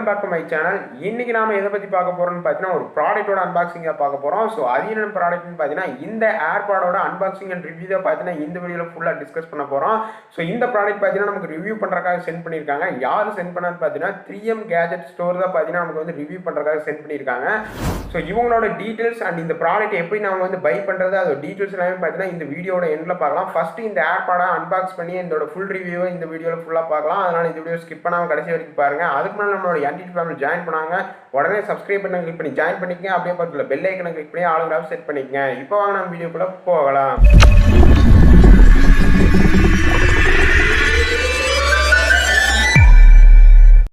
Welcome back to my channel. இன்னைக்கு நாம எதை பத்தி பார்க்க போறோம்னு பார்த்தீங்கன்னா ஒரு ப்ராடக்ட்டோட அன்பாக்சிங்கா பார்க்க போறோம். ஸோ அது என்ன ப்ராடக்ட்னு பார்த்தீங்கன்னா இந்த ஏர்பாடோட அன்பாக்சிங் அண்ட் ரிவ்யூ தான் பார்த்தீங்கன்னா இந்த வீடியோல ஃபுல்லா டிஸ்கஸ் பண்ண போறோம். ஸோ இந்த ப்ராடக்ட் பார்த்தீங்கன்னா நமக்கு ரிவ்யூ பண்றதுக்காக சென்ட் பண்ணியிருக்காங்க. யார் சென்ட் பண்ணான்னு பார்த்தீங்கன்னா 3M கேஜெட் ஸ்டோர் தான் பார்த்தீங்கன்னா நமக்கு வந்து ரிவ்யூ பண்றதுக்காக சென்ட் பண்ணியிருக்காங்க. ஸோ இவங்களோட டீடைல்ஸ் அண்ட் இந்த ப்ராடக்ட் எப்படி நாம வந்து பை பண்றது அதோட டீடைல்ஸ் எல்லாமே பார்த்தீங்கன்னா இந்த வீடியோட எண்ட்ல பார்க்கலாம். ஃபர்ஸ்ட் இந்த ஏர்பாடை அன்பாக்ஸ் பண்ணி இதோட ஃபுல் ரிவ்யூவை இந்த வீடியோல ஃபுல்லா பார்க்கலாம். அதனால இந்த வீடியோ ஸ்கிப் பண்ணாம கடைசி வரைக்கும் பாருங்க. அதுக்கு முன்னாடி நம்மளோட என்டிடி ஃபேமிலி ஜாயின் பண்ணாங்க உடனே சப்ஸ்கிரைப் பண்ணி கிளிக் பண்ணி ஜாயின் பண்ணிக்கங்க. அப்படியே பக்கத்துல பெல் ஐக்கனை கிளிக் பண்ணி ஆல் கிராஃப் செட் பண்ணிக்கங்க. இப்போ வாங்க நம்ம வீடியோக்குள்ள போகலாம்.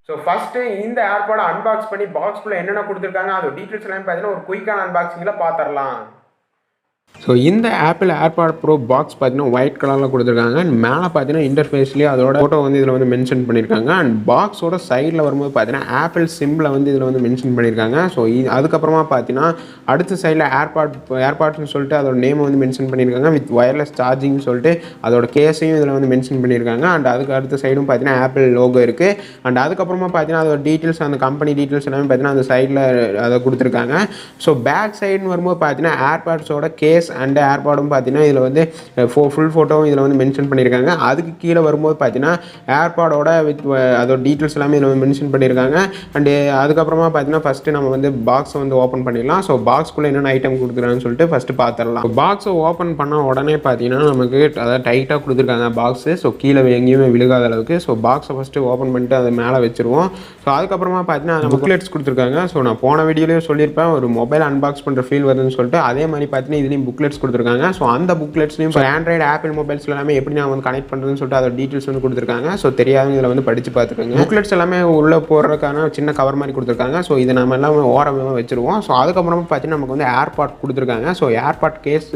ஸோ ஃபர்ஸ்ட் இந்த ஏர்பாடை அன்பாக்ஸ் பண்ணி பாக்ஸ்குள்ள என்னென்ன கொடுத்துருக்காங்க அதோட டீடைல்ஸ் எல்லாம் பார்த்தீங்கன்னா ஒரு குயிக்கான அன்பாக்சிங்கில் பார்த்துடலாம். ஸோ இந்த ஆப்பிள் ஏர்பாட் ப்ரோ பாக்ஸ் பார்த்தீங்கன்னா ஒயிட் கலரில் கொடுத்துருக்காங்க. அண்ட் மேலே பார்த்தீங்கன்னா இன்டர்ஃபேஸ்லேயே அதோட ஃபோட்டோ வந்து இதில் வந்து மென்ஷன் பண்ணியிருக்காங்க. அண்ட் பாக்ஸோட சைடில் வரும்போது பார்த்தீங்கன்னா ஆப்பிள் சிம்பிளை வந்து இதில் வந்து மென்ஷன் பண்ணியிருக்காங்க. ஸோ அதுக்கப்புறமா பார்த்தீங்கன்னா அடுத்த சைடில் ஏர்பாட்ஸ்னு சொல்லிட்டு அதோட நேமை வந்து மென்ஷன் பண்ணியிருக்காங்க. வித் ஒயர்லெஸ் சார்ஜிங்னு சொல்லிட்டு அதோட கேஸையும் இதில் வந்து மென்ஷன் பண்ணியிருக்காங்க. அண்ட் அதுக்கு அடுத்த சைடும் பார்த்தீங்கன்னா ஆப்பிள் லோகோ இருக்குது. அண்ட் அதுக்கப்புறமா பார்த்தீங்கன்னா அதோட டீட்டெயில்ஸ் அந்த கம்பெனி டீட்டெயில்ஸ் எல்லாமே பார்த்தீங்கன்னா அந்த சைடில் அதை கொடுத்துருக்காங்க. ஸோ பேக் சைடுன்னு வரும்போது பார்த்தீங்கன்னா ஏர்பாட்ஸோட கேஸ் அண்ட் ஏர்பாடும் பார்த்தீங்கன்னா இதில் வந்து ஃபுல் ஃபோட்டோவும் இதில் வந்து மென்ஷன் பண்ணியிருக்காங்க. அதுக்கு கீழே வரும்போது பார்த்தீங்கன்னா ஏர்பாடோட வித் அதோட டீட்டெயில்ஸ் எல்லாமே இதில் வந்து மென்ஷன் பண்ணியிருக்காங்க. அண்டு அதுக்கப்புறமா பார்த்தீங்கன்னா ஃபஸ்ட்டு நம்ம வந்து பாக்ஸை வந்து ஓப்பன் பண்ணிடலாம். ஸோ பாக்ஸ்குள்ளே என்னென்ன ஐட்டம் கொடுக்குறாங்கன்னு சொல்லிட்டு ஃபஸ்ட்டு பார்த்துடலாம். பாக்ஸை ஓப்பன் பண்ண உடனே பார்த்தீங்கன்னா நமக்கு அதாவது டைட்டாக கொடுத்துருக்காங்க பாக்ஸு. ஸோ கீழே எங்கேயுமே விழுகாத அளவுக்கு. ஸோ பாக்ஸை ஃபஸ்ட்டு ஓப்பன் பண்ணிட்டு அதை மேலே வச்சுருவோம். ஸோ அதுக்கப்புறமா பார்த்தீங்கன்னா புக்லெட்ஸ் கொடுத்துருக்காங்க. ஸோ நான் போன வீடியோலேயும் சொல்லியிருப்பேன் ஒரு மொபைல் அன்பாக்ஸ் பண்ணுற ஃபீல் வருதுன்னு சொல்லிட்டு. அதே மாதிரி பார்த்தீங்கன்னா இதுலேயும் புக்லெட்ஸ் கொடுத்துருக்காங்க. ஸோ அந்த புக்லெட்ஸ்லையும் ஆண்ட்ராய்டு ஆப்பிள் மொபைல்ஸ்ல எல்லாமே எப்படி நான் வந்து கனெக்ட் பண்ணுறதுன்னு சொல்லிட்டு அதோட டீட்டெயில்ஸ் வந்து கொடுத்துருக்காங்க. ஸோ தெரியாதவங்க இதில் வந்து படித்து பார்த்துக்கோங்க. புக்லெட்ஸ் எல்லாமே உள்ளே போடுறதுக்கான சின்ன கவர் மாதிரி கொடுத்துருக்காங்க. ஸோ இதை நம்ம எல்லாமே ஓரமாக வச்சுருவோம். ஸோ அதுக்கப்புறமா பார்த்தீங்கன்னா நமக்கு வந்து ஏர்பாட் கொடுத்துருக்காங்க. ஸோ ஏர்பாட் கேஸ்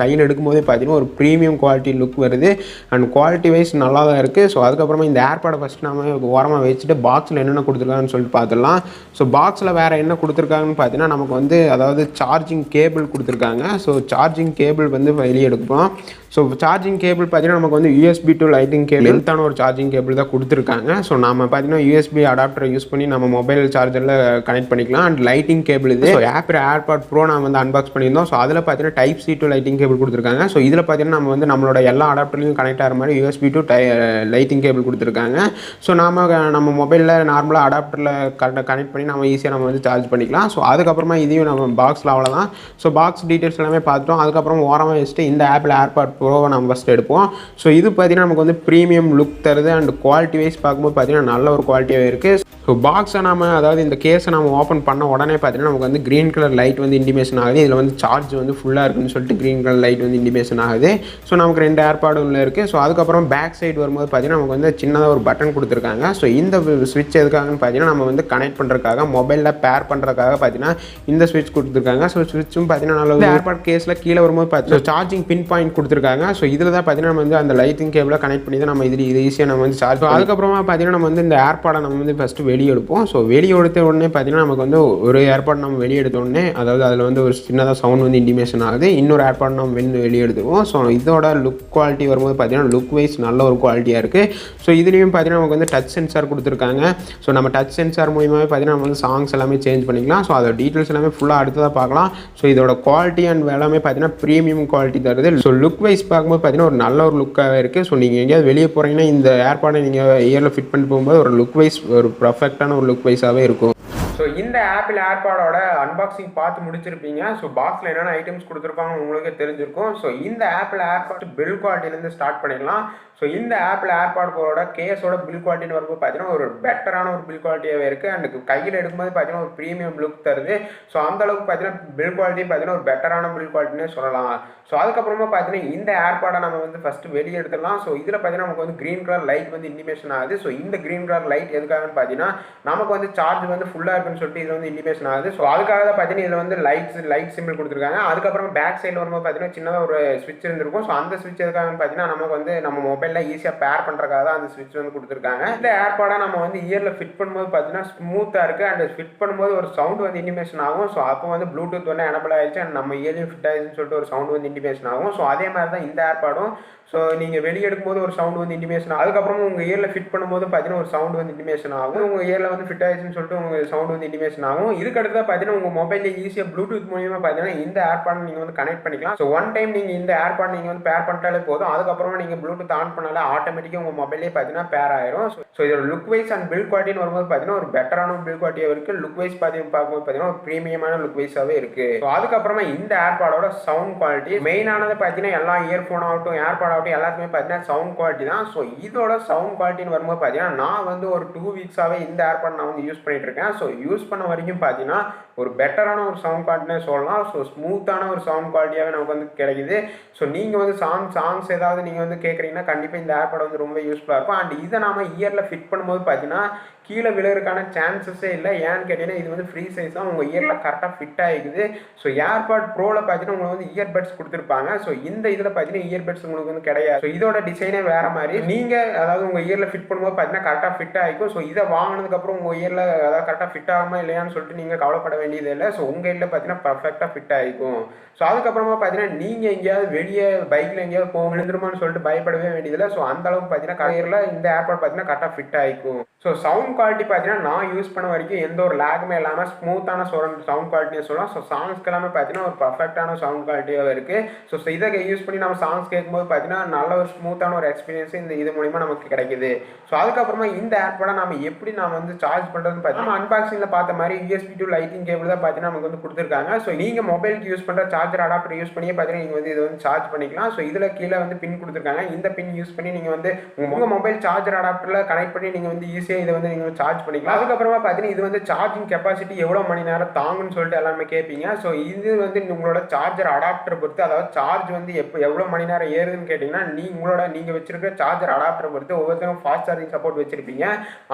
கையில் எடுக்கும்போதே பார்த்தீங்கன்னா ஒரு ப்ரீமியம் குவாலிட்டி லுக் வருது. அண்ட் குவாலிட்டி வைஸ் நல்லா தான் இருக்குது. ஸோ அதுக்கப்புறமா இந்த ஏர்பாடை ஃபஸ்ட்டு நம்ம ஓரமாக வச்சுட்டு பாக்ஸில் என்னென்ன கொடுத்துருக்காங்கன்னு சொல்லிட்டு பார்த்துடலாம். ஸோ பாக்ஸில் வேறு என்ன கொடுத்துருக்காங்கன்னு பார்த்தீங்கன்னா நமக்கு வந்து அதாவது சார்ஜிங் கேபிள் கொடுத்துருக்காங்க. ஸோ சார்ஜிங் கேபிள் வந்து வெளியே எடுப்போம். ஸோ சார்ஜிங் கேபிள் பார்த்தீங்கன்னா நமக்கு வந்து USB டு லைட்டிங் கேபிள் லென்த்தான ஒரு சார்ஜிங் கேபிள் தான் கொடுத்துருக்காங்க. ஸோ நம்ம பார்த்தீங்கன்னா USB அடாப்டரை யூஸ் பண்ணி நம்ம மொபைல் சார்ஜரில் கனெக்ட் பண்ணிக்கலாம். அண்ட் லைட்டிங் கேபிள் இது. ஸோ ஆப்பிள் ஏர்பாட் ப்ரோ நான் வந்து அன்பாக்ஸ் பண்ணியிருந்தோம். ஸோ அதில் பார்த்தீங்கன்னா type C to lighting cable கொடுத்துருக்காங்க. ஸோ இதில் பார்த்தீங்கன்னா நம்ம வந்து நம்மளோட எல்லா அடாப்டர்லையும் கனெக்ட் ஆகிற மாதிரி USB டு லைட்டிங் கேபிள் கொடுத்துருக்காங்க. ஸோ நம்ம மொபைலில் நார்மலாக அடாப்டரில் கனெக்ட் பண்ணி நம்ம ஈஸியாக நம்ம வந்து சார்ஜ் பண்ணிக்கலாம். ஸோ அதுக்கப்புறமா இதையும் நம்ம பாக்ஸில் அவ்வளோதான். ஸோ பாக்ஸ் டீட்டெயில்ஸ் எல்லாமே பார்த்துட்டோம். அதுக்கப்புறம் ஓரமாக வச்சுட்டு இந்த ஆப்பிள் ஏர்பாட் ப்ரோவை நம்ம ஃபஸ்ட் எடுப்போம். ஸோ இது பார்த்தீங்கன்னா நமக்கு வந்து ப்ரீமியம் லுக் தருது. அண்ட் குவாலிட்டி வைஸ் பார்க்கும்போது பார்த்தீங்கன்னா நல்ல ஒரு குவாலிட்டியாக இருக்குது. ஸோ பாக்ஸை நம்ம அதாவது இந்த கேஸை நம்ம ஓப்பன் பண்ண உடனே பார்த்தீங்கன்னா நமக்கு வந்து க்ரீன் கலர் லைட் வந்து இண்டிமேஷன் ஆகுது. இதில் வந்து சார்ஜ் வந்து ஃபுல்லாக இருக்குன்னு சொல்லிட்டு க்ரீன் கலர் லைட் வந்து இண்டிமேஷன் ஆகுது. ஸோ நமக்கு 2 ஏர்பாடு உள்ள இருக்குது. ஸோ அதுக்கப்புறம் பேக் சைடு வரும்போது பார்த்தீங்கன்னா நமக்கு வந்து சின்னதாக ஒரு பட்டன் கொடுத்துருக்காங்க. ஸோ இந்த ஸ்விட்ச் எதுக்காகன்னு பார்த்தீங்கன்னா நம்ம வந்து கனெக்ட் பண்ணுறதுக்காக மொபைலில் பேர் பண்ணுறதுக்காக பார்த்தீங்கன்னா இந்த ஸ்விட்ச் கொடுத்துருக்காங்க. ஸோ ஸ்விட்சும் பார்த்தீங்கன்னா நல்ல ஏர்பாட் கேஸில் கீழே வரும்போது பார்த்தீங்கன்னா சார்ஜிங் பின் பாயிண்ட் கொடுத்துருக்காங்க. ஸோ இதில் தான் பார்த்தீங்கன்னா நம்ம வந்து அந்த லைட்டிங் கேபிளை கனெக்ட் பண்ணி தான் நம்ம இது ஈஸியாக நம்ம வந்து சார்ஜ். அதுக்கப்புறமா பார்த்தீங்கன்னா நம்ம வந்து இந்த ஏர்பாடை நம்ம வந்து ஃபஸ்ட்டு வெளியே எடுப்போம். ஸோ வெளியே எடுத்த உடனே பார்த்தீங்கன்னா நமக்கு வந்து ஒரு ஏர்பாட் நம்ம வெளியே எடுத்த உடனே அதாவது அதில் வந்து ஒரு சின்னதாக சவுண்ட் வந்து இண்டிமேஷன் ஆகுது. இன்னொரு ஏர்பாட் நம்ம வெளியே எடுத்துருவோம். ஸோ இதோட லுக் குவாலிட்டி வரும்போது பார்த்தீங்கன்னா லுக் வைஸ் நல்ல ஒரு குவாலிட்டியாக இருக்குது. ஸோ இதுலேயும் பார்த்தீங்கன்னா நமக்கு வந்து டச் சென்சார் கொடுத்துருக்காங்க. ஸோ நம்ம டச் சென்சார் மூலியமாகவே பார்த்தீங்கன்னா நம்ம வந்து சாங்ஸ் எல்லாமே சேஞ்ச் பண்ணிக்கலாம். ஸோ அதோட டீட்டெயில்ஸ் எல்லாமே ஃபுல்லாக அடுத்ததாக பார்க்கலாம். ஸோ இதோட குவாலிட்டி அண்ட் எல்லாமே பார்த்தீங்கன்னா ப்ரீமியம் குவாலிட்டி தருது. ஸோ லுக் வைஸ் பார்க்கும்போது பார்த்தீங்கன்னா ஒரு நல்ல ஒரு லுக்காகவே இருக்குது. ஸோ நீங்கள் எங்கேயாவது வெளியே போகிறீங்கன்னா இந்த ஏர்பாடை நீங்கள் இயரில் ஃபிட் பண்ணி போகும்போது ஒரு லுக் வைஸ் ஒரு பர்ஃபெக்டான ஒரு லுக் வைஸாகவே இருக்கும். ஸோ இந்த ஆப்பிள் ஏர்பாடோட அன்பாக்சிங் பார்த்து முடிச்சிருப்பீங்க. ஸோ பாக்ஸில் என்னென்ன ஐட்டம்ஸ் கொடுத்துருப்பாங்க உங்களுக்கே தெரிஞ்சிருக்கும். ஸோ இந்த ஆப்பிள் ஏர்பாட் பில் குவாலிட்டிலேருந்து ஸ்டார்ட் பண்ணிடலாம். ஸோ இந்த ஆப்பிள் ஏர்பாட் ப்ரோட கேஸோட பில் குவாலிட்டின்னு வரும்போது பார்த்தீங்கன்னா ஒரு பெட்டரான ஒரு பில் குவாலிட்டியாகவே இருக்குது. அண்ட் கையில் எடுக்கும்போது பார்த்தீங்கன்னா ஒரு ப்ரீமியம் லுக் தருது. ஸோ அந்த அளவுக்கு பார்த்தீங்கன்னா பில் குவாலிட்டி பார்த்தீங்கன்னா ஒரு பெட்டரான பில் குவாலிட்டினே சொல்லலாம். ஸோ அதுக்கப்புறமா பார்த்தீங்கன்னா இந்த ஏர்பாடை நம்ம வந்து ஃபஸ்ட்டு வெளியே எடுத்துடலாம். ஸோ இதில் பார்த்தீங்கன்னா நமக்கு வந்து க்ரீன் கலர் லைட் வந்து இண்டிமேஷன் ஆகுது. ஸோ இந்த க்ரீன் கலர் லைட் எதுக்காகன்னு பார்த்தீங்கன்னா நமக்கு வந்து சார்ஜ் வந்து ஃபுல்லாக இருக்குன்னு சொல்லிட்டு இதில் வந்து இண்டிகேஷன் ஆகுது. ஸோ அதுக்காக தான் பார்த்தீங்கன்னா இதில் வந்து லைட் சிம்பிள் கொடுத்துருக்காங்க. அதுக்கப்புறம் பேக் சைடில் வரும்போது பார்த்தீங்கன்னா சின்னதாக ஒரு ஸ்விட்ச் இருந்திருக்கும். ஸோ அந்த ஸ்விட்ச் எதுக்காகன்னு பார்த்தீங்கன்னா நமக்கு வந்து நம்ம மொபைலில் ஈஸியாக பேர் பண்ணுறதுக்காக தான் அந்த ஸ்விட்ச் வந்து கொடுத்துருக்காங்க. இந்த ஏர்பாடை நம்ம வந்து இயரில் ஃபிட் பண்ணும்போது பார்த்தீங்கன்னா ஸ்மூத்தாக இருக்குது. அண்ட் ஃபிட் பண்ணும்போது ஒரு சவுண்ட் வந்து இண்டிகேஷன் ஆகும். ஸோ அப்போ வந்து ப்ளூடூத் வந்து எனபிள் ஆயிடுச்சு அண்ட் நம்ம இயர்லையும் ஃபிட் ஆயிடுச்சுன்னு சொல்லிட்டு ஒரு சவுண்ட் வந்து இண்டிகேஷன் ஆகும். ஸோ அதே மாதிரி தான் இந்த ஏர்பாடும். ஸோ நீங்கள் வெளியே எடுக்கும்போது ஒரு சவுண்ட் வந்து இண்டிமேஷன் ஆகும். அதுக்கப்புறம் உங்கள் இயரில் ஃபிட் பண்ணும்போது பார்த்தீங்கன்னா ஒரு சவுண்ட் வந்து இண்டிமேஷன் ஆகும். உங்கள் இயரில் வந்து ஃபிட் ஆயிடுச்சுன்னு சொல்லிட்டு உங்கள் சவுண்ட் வந்து இண்டிமேஷன் ஆகும். இதுக்கடுத்து பார்த்தீங்கன்னா உங்கள் மொபைலில் ஈஸியாக ப்ளூடூத் மூலியமாக பார்த்தீங்கன்னா இந்த ஏர்பாட் நீங்கள் வந்து கனெக்ட் பண்ணிக்கலாம். ஸோ ஒன் டைம் நீங்கள் இந்த ஏர்பாட் நீங்கள் வந்து பேர் பண்ணிட்டாலே போதும். அதுக்கப்புறமா நீங்கள் ப்ளூடூத் ஆன் பண்ணாலே ஆட்டோமேட்டிக்காக உங்கள் மொபைலே பார்த்தீங்கன்னா பேர் ஆயிரும். ஸோ இதோட லுக் வைஸ் அண்ட் பில்ட் குவாலிட்டின்னு வரும்போது பார்த்தீங்கன்னா ஒரு பெட்டரான பில்ட் குவாலிட்டியாக இருக்குது. லுக் வைஸ் பார்க்கும்போது பார்த்தீங்கன்னா ஒரு ப்ரீமியமான லுக் வைஸாகவே இருக்குது. ஸோ அதுக்கப்புறமா இந்த ஏர்பாடோட சவுண்ட் குவாலிட்டி மெயினானது பார்த்தீங்கன்னா எல்லா இயர்ஃபோன் ஆகட்டும் ஏர்பாட் ஆகட்டும் எல்லாத்துக்குமே பார்த்தீங்கன்னா சவுண்ட் குவாலிட்டி தான். ஸோ இதோட சவுண்ட் குவாலிட்டின்னு வரும்போது பார்த்தீங்கன்னா நான் வந்து ஒரு 2 வீக்ஸாகவே இந்த ஏர்பாட் நான் வந்து யூஸ் பண்ணிட்டு இருக்கேன். ஸோ யூஸ் பண்ண வரைக்கும் பார்த்தீங்கன்னா ஒரு பெட்டரான ஒரு சவுண்ட் குவாலிட்டினே சொல்லலாம். ஸோ ஸ்மூத்தான ஒரு சவுண்ட் குவாலிட்டியாகவே நமக்கு வந்து கிடைக்குது. ஸோ நீங்கள் வந்து சாங்ஸ் ஏதாவது நீங்கள் வந்து கேட்குறீங்கன்னா கண்டிப்பாக இந்த ஏர்பாட் வந்து ரொம்ப யூஸ்ஃபுல்லாக இருக்கும். அண்ட் இதை நாம இயரில் ஃபிட் பண்ணும்போது பார்த்தீங்கன்னா கீழே விழுறதுக்கான சான்சஸே இல்லை. ஏன்னு கேட்டீங்கன்னா இது வந்து ஃப்ரீ சைஸ் தான், உங்கள் இயரில் கரெக்டாக ஃபிட் ஆகிக்குது. ஸோ ஏர்பாட் ப்ரோவில் பார்த்தீங்கன்னா உங்களுக்கு வந்து இயர்பட்ஸ் கொடுத்துருப்பாங்க. ஸோ இந்த இதில் பார்த்தீங்கன்னா இயர்பட்ஸ் உங்களுக்கு வந்து கிடையாது. ஸோ இதோட டிசைனே வேறு மாதிரி. நீங்கள் அதாவது உங்கள் இயரில் ஃபிட் பண்ணும்போது பார்த்தீங்கன்னா கரெக்டாக ஃபிட் ஆகிக்கும். ஸோ இதை வாங்கினதுக்கப்புறம் உங்கள் இயரில் அதாவது கரெக்டாக ஃபிட் ஆகாமல் இல்லையான்னு சொல்லிட்டு நீங்கள் கவலைப்பட வேண்டியது இல்லை. ஸோ உங்கள் இயரில் பார்த்தீங்கன்னா பர்ஃபெக்டாக ஃபிட் ஆகிக்கும். ஸோ அதுக்கப்புறமா பார்த்தீங்கன்னா நீங்கள் எங்கேயாவது வெளியே பைக்கில் எங்கேயாவது போக விழுந்துருமான்னு சொல்லிட்டு பயப்படவே வேண்டியதில்லை. ஸோ அந்த அளவுக்கு பார்த்தீங்கன்னா கரையரில் இந்த ஏர்பாட் பார்த்தீங்கன்னா கரெக்டாக ஃபிட் ஆகிக்கும். ஸோ சவுண்ட் குவாலிட்டி பார்த்தீங்கன்னா நான் யூஸ் பண்ண வரைக்கும் எந்த ஒரு லேக்குமே இல்லாமல் ஸ்மூத்தான சவுண்ட் குவாலிட்டின்னு சொல்லலாம். ஸோ சாங்ஸ்க்கு எல்லாமே பார்த்தீங்கன்னா ஒரு பர்ஃபெக்டான சவுண்ட் குவாலிட்டியாக இருக்குது. ஸோ இதை யூஸ் பண்ணி நம்ம சாங்ஸ் கேட்கும்போது பார்த்தீங்கன்னா நல்ல ஒரு ஸ்மூத்தான ஒரு எக்ஸ்பீரியன்ஸ் இது மூலிமா நமக்கு கிடைக்குது. ஸோ அதுக்கப்புறமா இந்த ஏர்பாடை நம்ம எப்படி நான் வந்து சார்ஜ் பண்ணுறதுன்னு பார்த்தீங்கன்னா நம்ம அன்பாக்சிங்கில் பார்த்த மாதிரி USB to லைட்டிங் கேபிள் தான் பார்த்தீங்கன்னா நமக்கு வந்து கொடுத்துருக்காங்க. ஸோ நீங்கள் மொபைலுக்கு யூஸ் பண்ணுற சார்ஜர் அடாப்டர் யூஸ் பண்ணி பார்த்தீங்கன்னா நீங்கள் வந்து இதை வந்து சார்ஜ் பண்ணிக்கலாம். ஸோ இதில் கீழே வந்து பின் கொடுத்துருக்காங்க. இந்த பின் யூஸ் பண்ணி நீங்கள் வந்து உங்கள் மொபைல் சார்ஜர் அடாப்டரில் கனெக்ட் பண்ணி நீங்கள் வந்து ஈஸியாக இதை வந்து நீங்கள் சார்ஜ் பண்ணிக்கலாம். அதுக்கப்புறமா பார்த்தீங்கன்னா இது வந்து சார்ஜிங் கெப்பாசிட்டி எவ்வளோ மணி நேரம் தாங்குன்னு சொல்லிட்டு எல்லாமே கேட்பீங்க. ஸோ இது வந்து உங்களோட சார்ஜர் அடாப்டர் பொறுத்து, அதாவது சார்ஜ் வந்து எவ்வளோ மணி நேரம் ஏறுதுன்னு கேட்டிங்கன்னா நீங்கள் வச்சிருக்கிற சார்ஜர் அடாப்டர் பொறுத்து ஒவ்வொருத்தரும் ஃபாஸ்ட் சார்ஜிங் சப்போர்ட் வச்சிருப்பீங்க.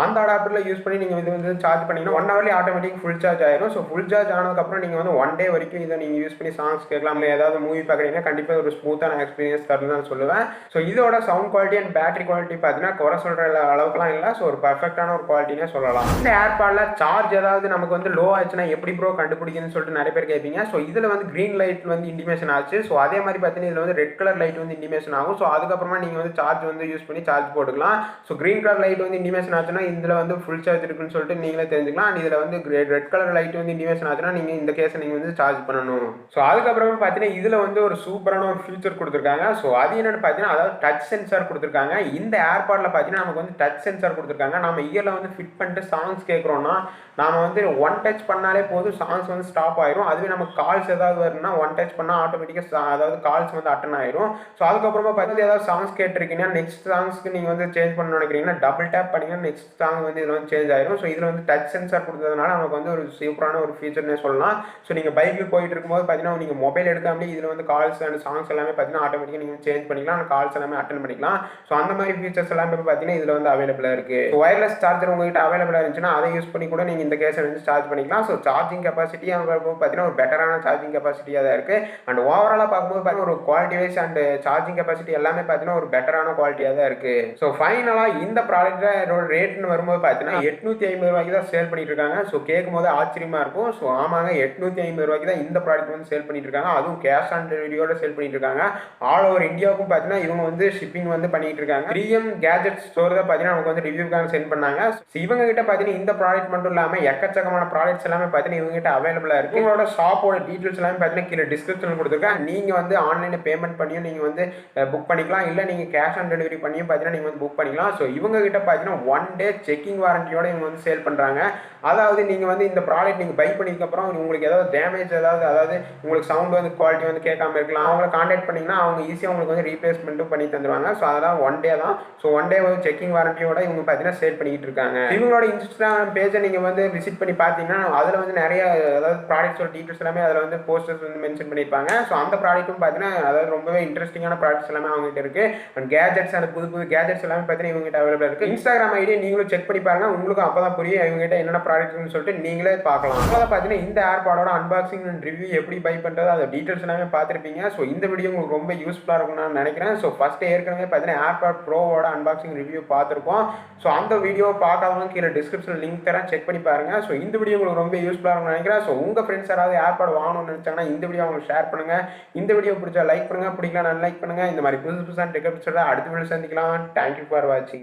அந்த அடாப்டரில் யூஸ் பண்ணி நீங்கள் இது வந்து சார்ஜ் பண்ணிங்கன்னா 1 ஹவர்லேயே ஆட்டோமேட்டிக் ஃபுல் சார்ஜ் ஆயிரும். ஸோ ஃபுல் சார்ஜ் ஆனதுக்கப்புறம் நீங்கள் வந்து 1 டே வரைக்கும் இதை நீங்கள் யூஸ் பண்ணி சாங்ஸ் கேட்கலாம். இல்லை ஏதாவது மூவி பார்க்குறீங்கன்னா கண்டிப்பாக ஒரு ஸ்மூத்தான எக்ஸ்பீரியன்ஸ் தருன்னு தான் சொல்லுவேன். ஸோ இதோட sound quality and battery quality பார்த்தீங்கன்னா குறை சொல்கிற அளவுக்குலாம் இல்லை. ஸோ ஒரு பர்ஃபெக்டான ஒரு குவாலிட்டினே சொல்லலாம். இந்த ஏர்பாடில் சார்ஜ் ஏதாவது நமக்கு வந்து லோ ஆச்சுன்னா எப்படி ப்ரோ கண்டுபிடிக்குன்னு சொல்லிட்டு நிறைய பேர் கேட்பீங்க. ஸோ இதில் வந்து க்ரீன் லைட் வந்து இண்டிமேஷன் ஆச்சு. ஸோ அதே மாதிரி பார்த்தீங்கன்னா இதில் வந்து ரெட் கலர் லைட் வந்து இண்டிமேஷன் ஆகும். ஸோ அதுக்கப்புறமா நீங்கள் வந்து சார்ஜ் வந்து யூஸ் பண்ணி சார்ஜ் போட்டுக்கலாம். ஸோ க்ரீன் கலர் லைட் வந்து இண்டிமேஷன் ஆச்சுன்னா இதில் வந்து ஃபுல் சார்ஜ் இருக்குன்னு சொல்லிட்டு நீங்களே தெரிஞ்சுக்கலாம். அண்ட் இதில் வந்து ரெட் கலர் லைட் வந்து இண்டிமேஷன் ஆச்சுன்னா நீங்கள் இந்த கேஸை நீங்கள் வந்து சார்ஜ் பண்ணணும். ஸோ அதுக்கப்புறமா பார்த்தீங்கன்னா இதில் வந்து ஒரு சூப்பரான ஒரு ஃபியூச்சர் கொடுத்துருக்காங்க. ஸோ அது என்னென்னு பார்த்தீங்கன்னா அதாவது டச் சென்சார் கொடுத்துருக்காங்க. இந்த ஏர்பாடில் பார்த்தீங்கன்னா நமக்கு வந்து டச் சென்சார் கொடுத்துருக்காங்க. நம்ம இயரில் வந்து ஃபிட் பண்ணிட்டு சாங்ஸ் கேட்குறோன்னா நாம வந்து ஒன் டச் பண்ணாலே போதும், சாங்ஸ் வந்து ஸ்டாப் ஆயிரும். அதுவே நமக்கு கால்ஸ் ஏதாவது வரும்னா ஒன் டச் பண்ணால் ஆட்டோமேட்டிக்காக அதாவது கால்ஸ் வந்து அட்டன் ஆயிரும். ஸோ அதுக்கப்புறமா பார்த்தீங்கன்னா ஏதாவது சாங்ஸ் கேட்டிருக்கீங்கன்னா நெக்ஸ்ட் சாங்ஸ்க்கு நீங்கள் வந்து சேஞ்ச் பண்ணணும்னு நினைக்கிறீங்கன்னா டபுள் டேப் பண்ணிங்கன்னா நெக்ஸ்ட் சாங் வந்து இதில் வந்து சேஞ்ச் ஆயிரும். ஸோ இதில் வந்து டச் சென்சார் கொடுத்ததுனால நமக்கு வந்து ஒரு சூப்பரான ஒரு ஃபீச்சர்னே சொல்லலாம். ஸோ நீங்கள் பைக்கில் போயிட்டு இருக்கும்போது பார்த்தீங்கன்னா நீங்கள் மொபைல் எடுக்காமலே இதில் வந்து கால்ஸ் அண்ட் சாங்ஸ் எல்லாமே பார்த்தீங்கன்னா ஆட்டோமேட்டிக்காக நீங்கள் சேஞ்ச் பண்ணிக்கலாம், அந்த கால்ஸ் எல்லாமே அட்டன் பண்ணிக்கலாம். ஸோ அந்த மாதிரி ஃபீச்சர்ஸ் எல்லாமே பார்த்தீங்கன்னா இதில் வந்து அவைலபிளாக இருக்குது. ஒயர்லெஸ் சார்ஜர் உங்ககிட்ட அவைலபிளாக இருந்துச்சுன்னா அதை யூஸ் பண்ணி கூட நீங்கள் இந்த கேஸை வந்து சார்ஜ் பண்ணிக்கலாம். ஸோ சார்ஜிங் கெப்பாசிட்டி பார்த்தீங்கன்னா ஒரு பெட்டரான சார்ஜிங் கெப்பாசிட்டியாக தான் இருக்குது. அண்ட் ஓவராலாக பார்க்கும்போது பார்த்தீங்கன்னா ஒரு quality wise and charging capacity எல்லாமே பார்த்தீங்கன்னா ஒரு பெட்டரான குவாலிட்டியாக தான் இருக்குது. ஸோ ஃபைனலாக இந்த ப்ராடக்ட்டோட ரேட்னு வரும்போது பார்த்தீங்கன்னா 850 ரூபாய்க்கு தான் சேல் பண்ணிட்டு இருக்காங்க. ஸோ கேட்கும் போது ஆச்சரியமா இருக்கும். ஸோ ஆமாங்க 850 ரூபாய்க்கு தான் இந்த ப்ராடக்ட் வந்து சேல் பண்ணிட்டு இருக்காங்க. அதுவும் கேஷ் ஆன் டெலிவரியோட சேல் பண்ணிட்டு இருக்காங்க. ஆல் ஓவர் இந்தியாவுக்கும் பார்த்தீங்கன்னா இவங்க வந்து ஷிப்பிங் வந்து பண்ணிட்டு இருக்காங்க. 3M கேஜெட் ஸ்டோர் தான் பார்த்தீங்கன்னா நமக்கு வந்து ரிவ்யூக்காக சென்ட் பண்ணாங்க. இவங்க கிட்ட பார்த்தீங்கன்னா இந்த ப்ராடக்ட் மட்டும் இல்லாமல் எக்கச்சக்கமான ப்ராடக்ட்ஸ் எல்லாமே பார்த்தீங்கன்னா இவங்க கிட்ட அவைலபிளாக இருக்குது. உங்களோட ஷாப்போட டீட்டெயில்ஸ் எல்லாமே பார்த்தீங்கன்னா கீழே டிஸ்கிரிப்ஷனில் கொடுத்துருக்கேன். நீங்கள் வந்து ஆன்லைனில் பேமெண்ட் பண்ணியும் நீங்கள் வந்து புக் பண்ணிக்கலாம், இல்லை நீங்கள் கேஷ் ஆன் டெலிவரி பண்ணியும் பார்த்தீங்கன்னா நீங்கள் வந்து புக் பண்ணிக்கலாம். ஸோ இவங்க கிட்ட பார்த்தீங்கன்னா 1 டே செக்கிங் வாரண்டியோட இவங்க வந்து சேல் பண்ணுறாங்க. அதாவது நீங்கள் வந்து இந்த ப்ராடக்ட் நீங்கள் பை பண்ணிக்கப்புறம் உங்களுக்கு ஏதாவது டேமேஜ் அதாவது உங்களுக்கு சவுண்ட் வந்து குவாலிட்டி வந்து கேட்காம இருக்கலாம், அவங்கள கான்டாக்ட் பண்ணிங்கன்னா அவங்க ஈஸியாக உங்களுக்கு வந்து ரீப்ளேஸ்மெண்ட்டும் பண்ணி தந்துடுவாங்க. ஸோ அதெல்லாம் 1 டே தான். ஸோ 1 டே வந்து செக்கிங் வாரண்டியோட இவங்க பார்த்தீங்கன்னா சேல் பண்ணிக்கிட்டு இருக்காங்க. கொடுத்துருக்காங்க. இவங்களோட இன்ஸ்டாகிராம் பேஜை நீங்கள் வந்து விசிட் பண்ணி பார்த்தீங்கன்னா அதில் வந்து நிறைய அதாவது ப்ராடக்ட்ஸோட டீட்டெயில்ஸ் எல்லாமே அதில் வந்து போஸ்டர்ஸ் வந்து மென்ஷன் பண்ணியிருப்பாங்க. ஸோ அந்த ப்ராடக்ட்டும் பார்த்தீங்கன்னா அதாவது ரொம்பவே இன்ட்ரெஸ்டிங்கான ப்ராடக்ட்ஸ் எல்லாமே அவங்ககிட்ட இருக்குது. அண்ட் கேஜெட்ஸ் அந்த புது புது கேஜெட்ஸ் எல்லாமே பார்த்தீங்கன்னா இவங்ககிட்ட அவைலபிள் இருக்குது. இன்ஸ்டாகிராம் ஐடியை நீங்களும் செக் பண்ணி பாருங்க, உங்களுக்கும் அப்போ தான் புரியும் இவங்ககிட்ட என்னென்ன ப்ராடக்ட்ஸ்னு சொல்லிட்டு நீங்களே பார்க்கலாம். அதாவது பார்த்தீங்கன்னா இந்த ஏர்பாடோட அன்பாக்சிங் அண்ட் ரிவ்யூ எப்படி பை பண்ணுறது அதை டீட்டெயில்ஸ் எல்லாமே பார்த்துருப்பீங்க. ஸோ இந்த வீடியோ உங்களுக்கு ரொம்ப யூஸ்ஃபுல்லாக இருக்கும்னு நான் நினைக்கிறேன். ஸோ ஃபஸ்ட்டு ஏற்கனவே பார்த்தீங்கன்னா ஏர்பாட் ப்ரோவோட அன்பாக்சிங் ரிவ்யூ பார்த்துருக்கோம். ஸோ அந்த வீடியோ பார்க்காதவங்க கீழே டிஸ்கிரிப்ஷன் லிங்க் தரேன், செக் பண்ணி பாருங்க. ஸோ இந்த வீடியோ உங்களுக்கு ரொம்ப யூஸ்ஃபுல்லாக இருக்கும்னு நினைக்கிறேன். ஸோ உங்கள் ஃப்ரெண்ட்ஸ் யாராவது ஏர்பாட் வாங்கணும்னு நினைச்சாங்கன்னா இந்த வீடியோ அவங்களுக்கு ஷேர் பண்ணுங்க. இந்த வீடியோ பிடிச்சா லைக் பண்ணுங்க, பிடிக்கலாம் அன்லைக் பண்ணுங்க. இந்த மாதிரி புதுசு புதுசான டெக் எபிசோட அடுத்த வீடியோ சந்திக்கலாம். தேங்க்யூ ஃபார் வாட்சிங்.